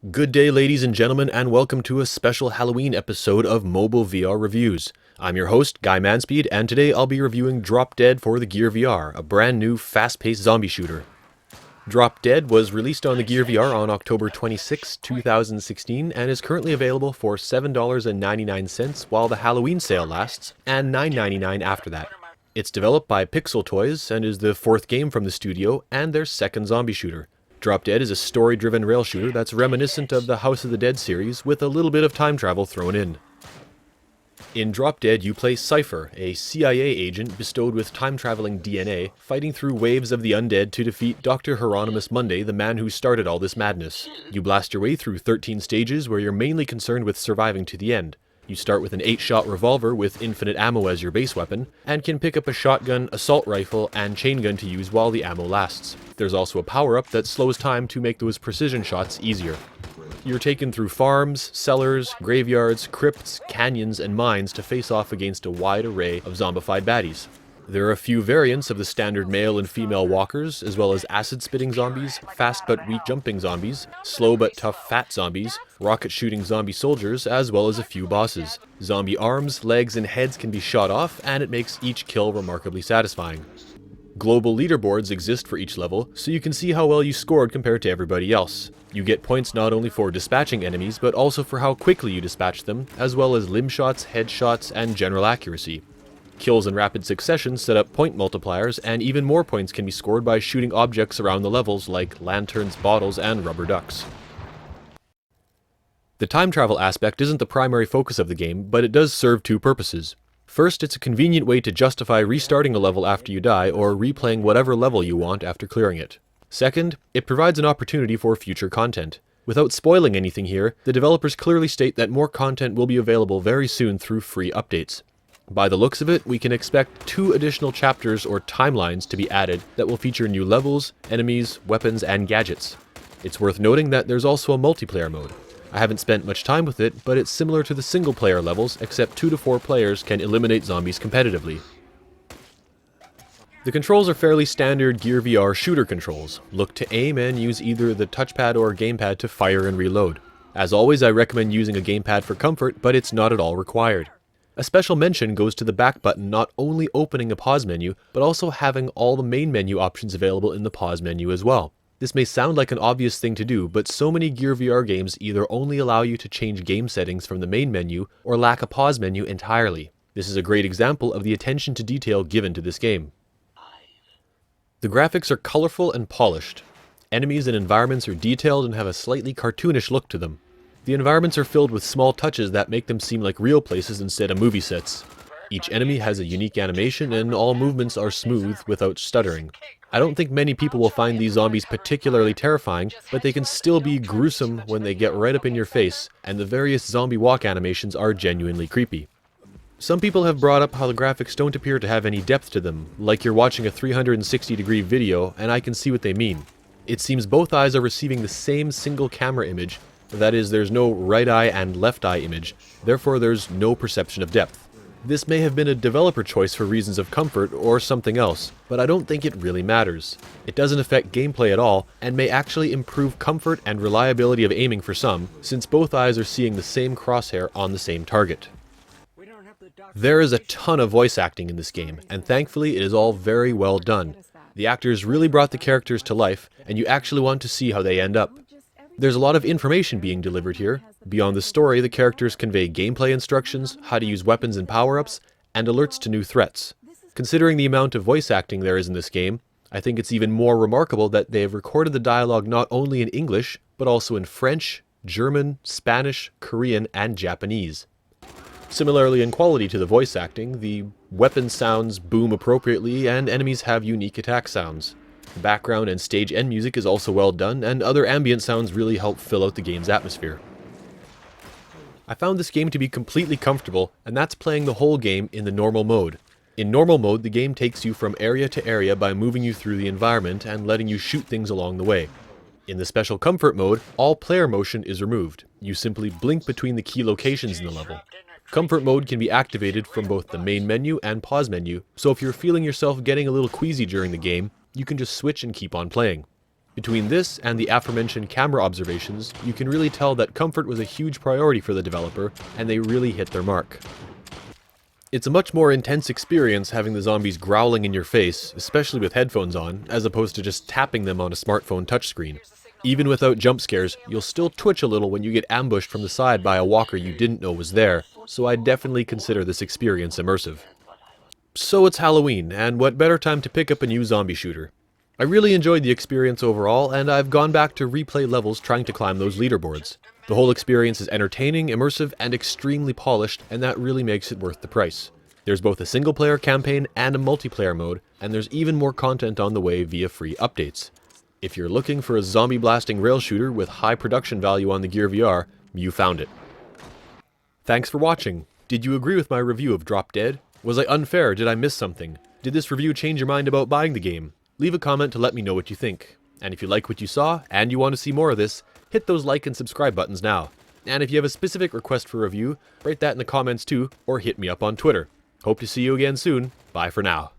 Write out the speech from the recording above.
Good day, ladies and gentlemen, and welcome to a special Halloween episode of Mobile VR Reviews. I'm your host, Guy Manspeed, and today I'll be reviewing Drop Dead for the Gear VR, a brand new, fast-paced zombie shooter. Drop Dead was released on the Gear VR on October 26, 2016, and is currently available for $7.99 while the Halloween sale lasts, and $9.99 after that. It's developed by Pixel Toys, and is the fourth game from the studio, and their second zombie shooter. Drop Dead is a story-driven rail shooter that's reminiscent of the House of the Dead series, with a little bit of time travel thrown in. In Drop Dead, you play Cypher, a CIA agent bestowed with time-traveling DNA, fighting through waves of the undead to defeat Dr. Hieronymus Monday, the man who started all this madness. You blast your way through 13 stages where you're mainly concerned with surviving to the end. You start with an 8-shot revolver with infinite ammo as your base weapon, and can pick up a shotgun, assault rifle, and chain gun to use while the ammo lasts. There's also a power-up that slows time to make those precision shots easier. You're taken through farms, cellars, graveyards, crypts, canyons, and mines to face off against a wide array of zombified baddies. There are a few variants of the standard male and female walkers, as well as acid-spitting zombies, fast but weak jumping zombies, slow but tough fat zombies, rocket-shooting zombie soldiers, as well as a few bosses. Zombie arms, legs, and heads can be shot off, and it makes each kill remarkably satisfying. Global leaderboards exist for each level, so you can see how well you scored compared to everybody else. You get points not only for dispatching enemies, but also for how quickly you dispatch them, as well as limb shots, headshots, and general accuracy. Kills in rapid succession set up point multipliers, and even more points can be scored by shooting objects around the levels like lanterns, bottles, and rubber ducks. The time travel aspect isn't the primary focus of the game, but it does serve two purposes. First, it's a convenient way to justify restarting a level after you die, or replaying whatever level you want after clearing it. Second, it provides an opportunity for future content. Without spoiling anything here, the developers clearly state that more content will be available very soon through free updates. By the looks of it, we can expect 2 additional chapters or timelines to be added that will feature new levels, enemies, weapons, and gadgets. It's worth noting that there's also a multiplayer mode. I haven't spent much time with it, but it's similar to the single-player levels, except 2 to 4 players can eliminate zombies competitively. The controls are fairly standard Gear VR shooter controls. Look to aim and use either the touchpad or gamepad to fire and reload. As always, I recommend using a gamepad for comfort, but it's not at all required. A special mention goes to the back button not only opening a pause menu, but also having all the main menu options available in the pause menu as well. This may sound like an obvious thing to do, but so many Gear VR games either only allow you to change game settings from the main menu, or lack a pause menu entirely. This is a great example of the attention to detail given to this game. The graphics are colorful and polished. Enemies and environments are detailed and have a slightly cartoonish look to them. The environments are filled with small touches that make them seem like real places instead of movie sets. Each enemy has a unique animation, and all movements are smooth without stuttering. I don't think many people will find these zombies particularly terrifying, but they can still be gruesome when they get right up in your face, and the various zombie walk animations are genuinely creepy. Some people have brought up how the graphics don't appear to have any depth to them, like you're watching a 360-degree video, and I can see what they mean. It seems both eyes are receiving the same single camera image. That is, there's no right eye and left eye image, therefore there's no perception of depth. This may have been a developer choice for reasons of comfort or something else, but I don't think it really matters. It doesn't affect gameplay at all, and may actually improve comfort and reliability of aiming for some, since both eyes are seeing the same crosshair on the same target. There is a ton of voice acting in this game, and thankfully it is all very well done. The actors really brought the characters to life, and you actually want to see how they end up. There's a lot of information being delivered here. Beyond the story, the characters convey gameplay instructions, how to use weapons and power-ups, and alerts to new threats. Considering the amount of voice acting there is in this game, I think it's even more remarkable that they have recorded the dialogue not only in English, but also in French, German, Spanish, Korean, and Japanese. Similarly in quality to the voice acting, the weapon sounds boom appropriately, and enemies have unique attack sounds. The background and stage end music is also well done, and other ambient sounds really help fill out the game's atmosphere. I found this game to be completely comfortable, and that's playing the whole game in the normal mode. In normal mode, the game takes you from area to area by moving you through the environment and letting you shoot things along the way. In the special comfort mode, all player motion is removed. You simply blink between the key locations in the level. Comfort mode can be activated from both the main menu and pause menu, so if you're feeling yourself getting a little queasy during the game, you can just switch and keep on playing. Between this and the aforementioned camera observations, you can really tell that comfort was a huge priority for the developer, and they really hit their mark. It's a much more intense experience having the zombies growling in your face, especially with headphones on, as opposed to just tapping them on a smartphone touchscreen. Even without jump scares, you'll still twitch a little when you get ambushed from the side by a walker you didn't know was there, so I definitely consider this experience immersive. So it's Halloween, and what better time to pick up a new zombie shooter? I really enjoyed the experience overall, and I've gone back to replay levels trying to climb those leaderboards. The whole experience is entertaining, immersive, and extremely polished, and that really makes it worth the price. There's both a single-player campaign and a multiplayer mode, and there's even more content on the way via free updates. If you're looking for a zombie-blasting rail shooter with high production value on the Gear VR, you found it. Thanks for watching. Did you agree with my review of Drop Dead? Was I unfair? Did I miss something? Did this review change your mind about buying the game? Leave a comment to let me know what you think. And if you like what you saw, and you want to see more of this, hit those like and subscribe buttons now. And if you have a specific request for review, write that in the comments too, or hit me up on Twitter. Hope to see you again soon. Bye for now.